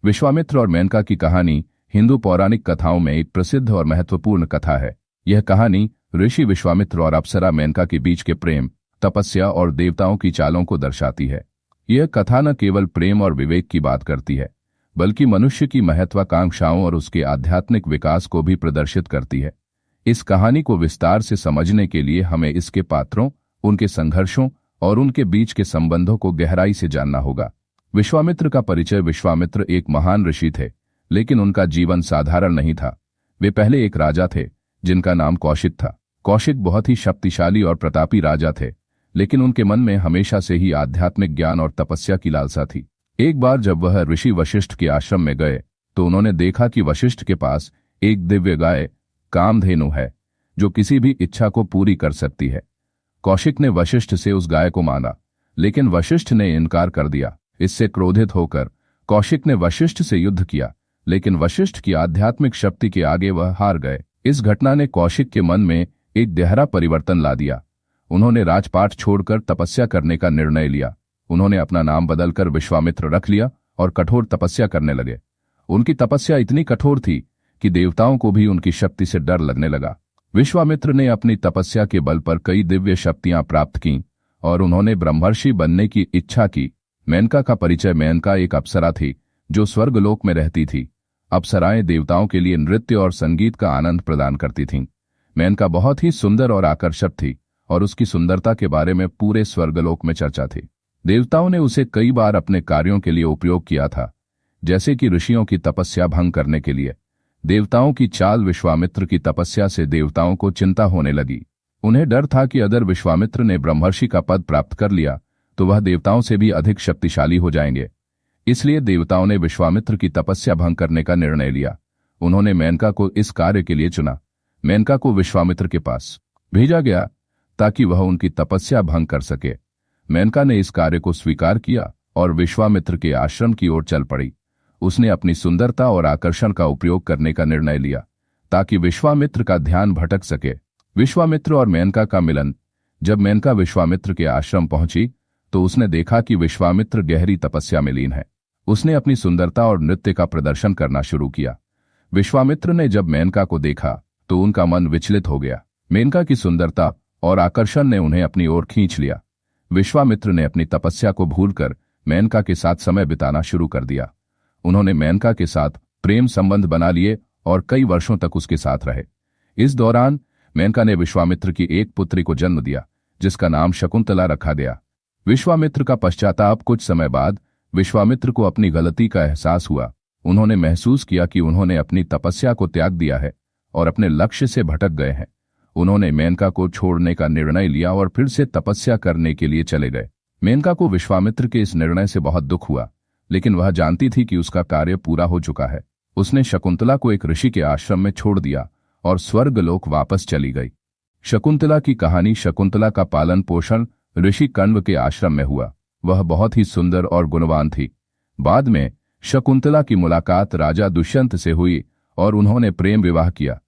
विश्वामित्र और मेनका की कहानी हिंदू पौराणिक कथाओं में एक प्रसिद्ध और महत्वपूर्ण कथा है। यह कहानी ऋषि विश्वामित्र और अप्सरा मेनका के बीच के प्रेम, तपस्या और देवताओं की चालों को दर्शाती है। यह कथा न केवल प्रेम और विवेक की बात करती है, बल्कि मनुष्य की महत्वाकांक्षाओं और उसके आध्यात्मिक विकास को भी प्रदर्शित करती है। इस कहानी को विस्तार से समझने के लिए हमें इसके पात्रों, उनके संघर्षों और उनके बीच के संबंधों को गहराई से जानना होगा। विश्वामित्र का परिचय। विश्वामित्र एक महान ऋषि थे, लेकिन उनका जीवन साधारण नहीं था। वे पहले एक राजा थे जिनका नाम कौशिक था। कौशिक बहुत ही शक्तिशाली और प्रतापी राजा थे, लेकिन उनके मन में हमेशा से ही आध्यात्मिक ज्ञान और तपस्या की लालसा थी। एक बार जब वह ऋषि वशिष्ठ के आश्रम में गए तो उन्होंने देखा कि वशिष्ठ के पास एक दिव्य गाय कामधेनु है जो किसी भी इच्छा को पूरी कर सकती है। कौशिक ने वशिष्ठ से उस गाय को मांगा, लेकिन वशिष्ठ ने इनकार कर दिया। इससे क्रोधित होकर कौशिक ने वशिष्ठ से युद्ध किया, लेकिन वशिष्ठ की आध्यात्मिक शक्ति के आगे वह हार गए। इस घटना ने कौशिक के मन में एक गहरा परिवर्तन ला दिया। उन्होंने राजपाट छोड़कर तपस्या करने का निर्णय लिया। उन्होंने अपना नाम बदलकर विश्वामित्र रख लिया और कठोर तपस्या करने लगे। उनकी तपस्या इतनी कठोर थी कि देवताओं को भी उनकी शक्ति से डर लगने लगा। विश्वामित्र ने अपनी तपस्या के बल पर कई दिव्य शक्तियां प्राप्त कीं और उन्होंने ब्रह्मर्षि बनने की इच्छा की। मेनका का परिचय। मेनका एक अप्सरा थी जो स्वर्गलोक में रहती थी। अप्सराएं देवताओं के लिए नृत्य और संगीत का आनंद प्रदान करती थीं। मेनका बहुत ही सुंदर और आकर्षक थी और उसकी सुंदरता के बारे में पूरे स्वर्गलोक में चर्चा थी। देवताओं ने उसे कई बार अपने कार्यों के लिए उपयोग किया था, जैसे कि ऋषियों की तपस्या भंग करने के लिए। देवताओं की चाल। विश्वामित्र की तपस्या से देवताओं को चिंता होने लगी। उन्हें डर था कि अगर विश्वामित्र ने ब्रह्मर्षि का पद प्राप्त कर लिया तो वह देवताओं से भी अधिक शक्तिशाली हो जाएंगे। इसलिए देवताओं ने विश्वामित्र की तपस्या भंग करने का निर्णय लिया। उन्होंने मेनका को इस कार्य के लिए चुना। मेनका को विश्वामित्र के पास भेजा गया ताकि वह उनकी तपस्या भंग कर सके। मेनका ने इस कार्य को स्वीकार किया और विश्वामित्र के आश्रम की ओर चल पड़ी। उसने अपनी सुंदरता और आकर्षण का उपयोग करने का निर्णय लिया ताकि विश्वामित्र का ध्यान भटक सके। विश्वामित्र और मेनका का मिलन। जब मेनका विश्वामित्र के आश्रम पहुंची तो उसने देखा कि विश्वामित्र गहरी तपस्या में लीन है। उसने अपनी सुंदरता और नृत्य का प्रदर्शन करना शुरू किया। विश्वामित्र ने जब मेनका को देखा तो उनका मन विचलित हो गया। मेनका की सुंदरता और आकर्षण ने उन्हें अपनी ओर खींच लिया। विश्वामित्र ने अपनी तपस्या को भूलकर मेनका के साथ समय बिताना शुरू कर दिया। उन्होंने मेनका के साथ प्रेम संबंध बना लिए और कई वर्षों तक उसके साथ रहे। इस दौरान मेनका ने विश्वामित्र की एक पुत्री को जन्म दिया जिसका नाम शकुंतला रखा गया। विश्वामित्र का पश्चाताप। कुछ समय बाद विश्वामित्र को अपनी गलती का एहसास हुआ। उन्होंने महसूस किया कि उन्होंने अपनी तपस्या को त्याग दिया है और अपने लक्ष्य से भटक गए हैं। उन्होंने मेनका को छोड़ने का निर्णय लिया और फिर से तपस्या करने के लिए चले गए। मेनका को विश्वामित्र के इस निर्णय से बहुत दुख हुआ, लेकिन वह जानती थी कि उसका कार्य पूरा हो चुका है। उसने शकुंतला को एक ऋषि के आश्रम में छोड़ दिया और स्वर्गलोक वापस चली गई। शकुंतला की कहानी। शकुंतला का पालन पोषण ऋषि कण्व के आश्रम में हुआ। वह बहुत ही सुंदर और गुणवान थी। बाद में शकुंतला की मुलाकात राजा दुष्यंत से हुई और उन्होंने प्रेम विवाह किया।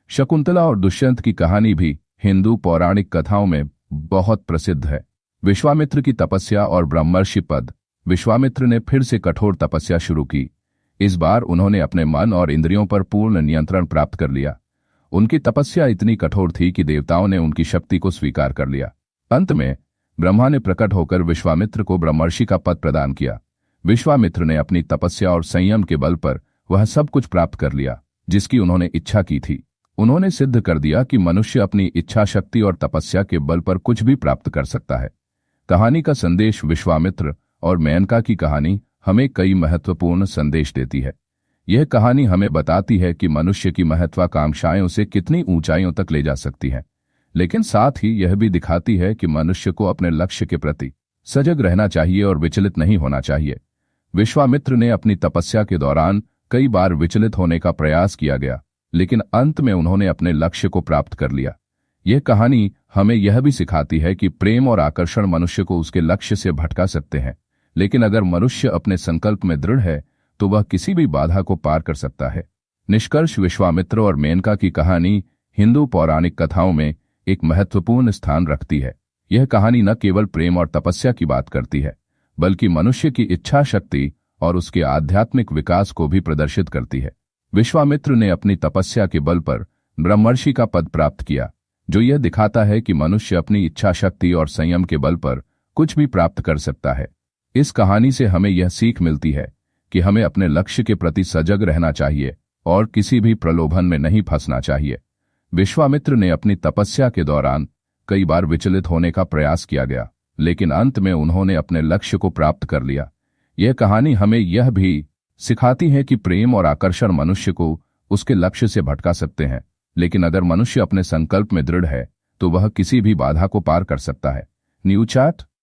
शकुंतला और दुष्यंत की कहानी भी हिंदू पौराणिक कथाओं में बहुत प्रसिद्ध है। विश्वामित्र की तपस्या और ब्रह्मर्षि पद। विश्वामित्र ने फिर से कठोर तपस्या शुरू की। इस बार उन्होंने अपने मन और इंद्रियों पर पूर्ण नियंत्रण प्राप्त कर लिया। उनकी तपस्या इतनी कठोर थी कि देवताओं ने उनकी शक्ति को स्वीकार कर लिया। अंत में ब्रह्मा ने प्रकट होकर विश्वामित्र को ब्रह्मर्षि का पद प्रदान किया। विश्वामित्र ने अपनी तपस्या और संयम के बल पर वह सब कुछ प्राप्त कर लिया जिसकी उन्होंने इच्छा की थी। उन्होंने सिद्ध कर दिया कि मनुष्य अपनी इच्छा शक्ति और तपस्या के बल पर कुछ भी प्राप्त कर सकता है। कहानी का संदेश। विश्वामित्र और मेनका की कहानी हमें कई महत्वपूर्ण संदेश देती है। यह कहानी हमें बताती है कि मनुष्य की महत्वाकांक्षाएं उसे कितनी ऊंचाइयों तक ले जा सकती हैं, लेकिन साथ ही यह भी दिखाती है कि मनुष्य को अपने लक्ष्य के प्रति सजग रहना चाहिए और विचलित नहीं होना चाहिए। विश्वामित्र ने अपनी तपस्या के दौरान कई बार विचलित होने का प्रयास किया गया, लेकिन अंत में उन्होंने अपने लक्ष्य को प्राप्त कर लिया। यह कहानी हमें यह भी सिखाती है कि प्रेम और आकर्षण मनुष्य को उसके लक्ष्य से भटका सकते हैं, लेकिन अगर मनुष्य अपने संकल्प में दृढ़ है तो वह किसी भी बाधा को पार कर सकता है। निष्कर्ष। विश्वामित्र और मेनका की कहानी हिंदू पौराणिक कथाओं में एक महत्वपूर्ण स्थान रखती है। यह कहानी न केवल प्रेम और तपस्या की बात करती है, बल्कि मनुष्य की इच्छा शक्ति और उसके आध्यात्मिक विकास को भी प्रदर्शित करती है। विश्वामित्र ने अपनी तपस्या के बल पर ब्रह्मर्षि का पद प्राप्त किया, जो यह दिखाता है कि मनुष्य अपनी इच्छा शक्ति और संयम के बल पर कुछ भी प्राप्त कर सकता है। इस कहानी से हमें यह सीख मिलती है कि हमें अपने लक्ष्य के प्रति सजग रहना चाहिए और किसी भी प्रलोभन में नहीं फंसना चाहिए। विश्वामित्र ने अपनी तपस्या के दौरान कई बार विचलित होने का प्रयास किया गया, लेकिन अंत में उन्होंने अपने लक्ष्य को प्राप्त कर लिया। यह कहानी हमें यह भी सिखाती है कि प्रेम और आकर्षण मनुष्य को उसके लक्ष्य से भटका सकते हैं, लेकिन अगर मनुष्य अपने संकल्प में दृढ़ है तो वह किसी भी बाधा को पार कर सकता है। New chat.